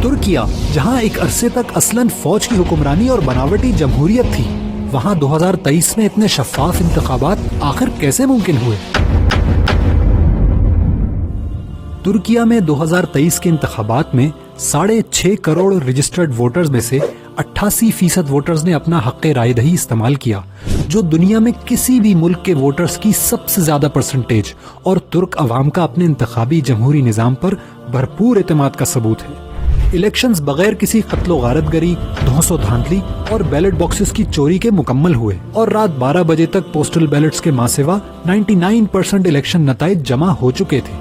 ترکیہ جہاں ایک عرصے تک اصلاً فوج کی حکمرانی اور بناوٹی جمہوریت تھی، وہاں 2023 میں اتنے شفاف انتخابات آخر کیسے ممکن ہوئے؟ ترکیہ میں 2023 کے انتخابات میں 6.5 کروڑ رجسٹرڈ ووٹرز میں سے 88% ووٹرز نے اپنا حق رائے دہی استعمال کیا، جو دنیا میں کسی بھی ملک کے ووٹرز کی سب سے زیادہ پرسنٹیج اور ترک عوام کا اپنے انتخابی جمہوری نظام پر بھرپور اعتماد کا ثبوت ہے۔ الیکشنز بغیر کسی قتل و غارت گری، دھوس و دھاندلی اور بیلٹ باکسز کی چوری کے مکمل ہوئے، اور رات 12 بجے تک پوسٹل بیلٹس کے ماسوا 99% الیکشن نتائج جمع ہو چکے تھے۔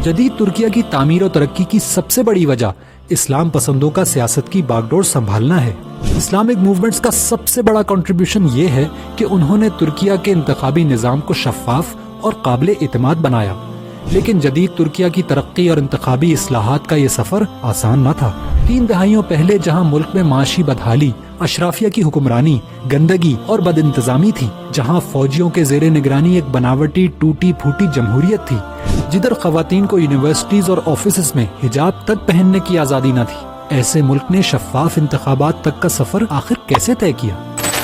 جدید ترکیہ کی تعمیر و ترقی کی سب سے بڑی وجہ اسلام پسندوں کا سیاست کی باغ ڈور سنبھالنا ہے۔ اسلامک موومنٹس کا سب سے بڑا کنٹریبیوشن یہ ہے کہ انہوں نے ترکیہ کے انتخابی نظام کو شفاف اور قابل اعتماد بنایا، لیکن جدید ترکیہ کی ترقی اور انتخابی اصلاحات کا یہ سفر آسان نہ تھا۔ 3 دہائیوں پہلے جہاں ملک میں معاشی بدحالی، اشرافیہ کی حکمرانی، گندگی اور بد انتظامی تھی، جہاں فوجیوں کے زیر نگرانی ایک بناوٹی ٹوٹی پھوٹی جمہوریت تھی، جدھر خواتین کو یونیورسٹیز اور آفیسز میں حجاب تک پہننے کی آزادی نہ تھی، ایسے ملک نے شفاف انتخابات تک کا سفر آخر کیسے طے کیا؟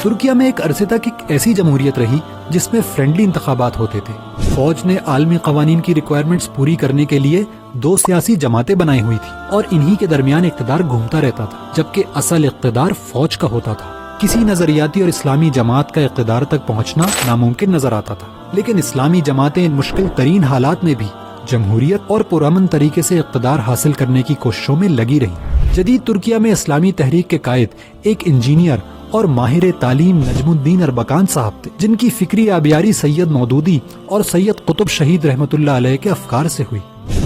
ترکیہ میں ایک عرصے تک ایک ایسی جمہوریت رہی جس میں فرینڈلی انتخابات ہوتے تھے۔ فوج نے عالمی قوانین کی ریکوائرمنٹس پوری کرنے کے لیے 2 سیاسی جماعتیں بنائی ہوئی تھی، اور انہی کے درمیان اقتدار گھومتا رہتا تھا، جبکہ اصل اقتدار فوج کا ہوتا تھا۔ کسی نظریاتی اور اسلامی جماعت کا اقتدار تک پہنچنا ناممکن نظر آتا تھا، لیکن اسلامی جماعتیں ان مشکل ترین حالات میں بھی جمہوریت اور پرامن طریقے سے اقتدار حاصل کرنے کی کوششوں میں لگی رہی۔ جدید ترکیہ میں اسلامی تحریک کے قائد ایک انجینئر اور ماہر تعلیم نجم الدین اربکان صاحب تھے، جن کی فکری آبیاری سید مودودی اور سید قطب شہید رحمۃ اللہ علیہ کے افکار سے ہوئی۔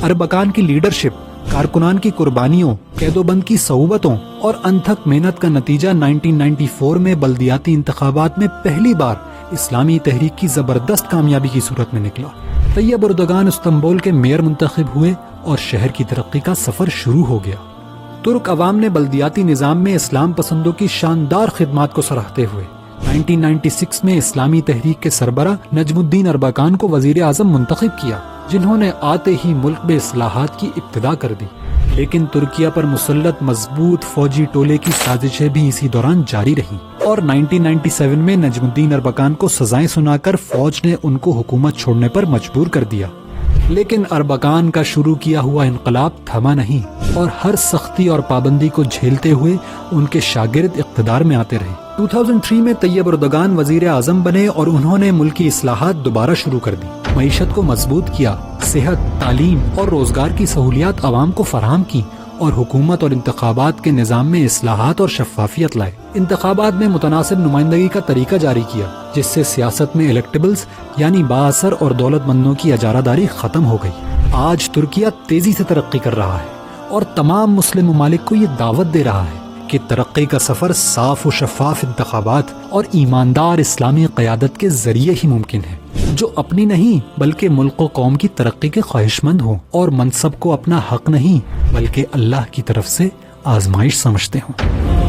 اربکان کی لیڈرشپ، کارکنان کی قربانیوں، قید و بند کی صعوبتوں اور انتھک محنت کا نتیجہ 1994 میں بلدیاتی انتخابات میں پہلی بار اسلامی تحریک کی زبردست کامیابی کی صورت میں نکلا۔ طیب اردگان استنبول کے میئر منتخب ہوئے اور شہر کی ترقی کا سفر شروع ہو گیا۔ ترک عوام نے بلدیاتی نظام میں اسلام پسندوں کی شاندار خدمات کو سراہتے ہوئے 1996 میں اسلامی تحریک کے سربراہ نجم الدین اربکان کو وزیر اعظم منتخب کیا، جنہوں نے آتے ہی ملک میں اصلاحات کی ابتدا کر دی۔ لیکن ترکیہ پر مسلط مضبوط فوجی ٹولے کی سازشیں بھی اسی دوران جاری رہیں، اور 1997 میں نجم الدین اربکان کو سزائیں سنا کر فوج نے ان کو حکومت چھوڑنے پر مجبور کر دیا۔ لیکن اربکان کا شروع کیا ہوا انقلاب تھما نہیں، اور ہر سختی اور پابندی کو جھیلتے ہوئے ان کے شاگرد اقتدار میں آتے رہے۔ 2003 میں طیب اردگان وزیر اعظم بنے اور انہوں نے ملکی اصلاحات دوبارہ شروع کر دی، معیشت کو مضبوط کیا، صحت، تعلیم اور روزگار کی سہولیات عوام کو فراہم کی، اور حکومت اور انتخابات کے نظام میں اصلاحات اور شفافیت لائے۔ انتخابات میں متناسب نمائندگی کا طریقہ جاری کیا، جس سے سیاست میں الیکٹیبلز یعنی بااثر اور دولت مندوں کی اجارہ داری ختم ہو گئی۔ آج ترکیہ تیزی سے ترقی کر رہا ہے، اور تمام مسلم ممالک کو یہ دعوت دے رہا ہے کہ ترقی کا سفر صاف و شفاف انتخابات اور ایماندار اسلامی قیادت کے ذریعے ہی ممکن ہے، جو اپنی نہیں بلکہ ملک و قوم کی ترقی کے خواہش مند ہوں، اور منصب کو اپنا حق نہیں بلکہ اللہ کی طرف سے آزمائش سمجھتے ہوں۔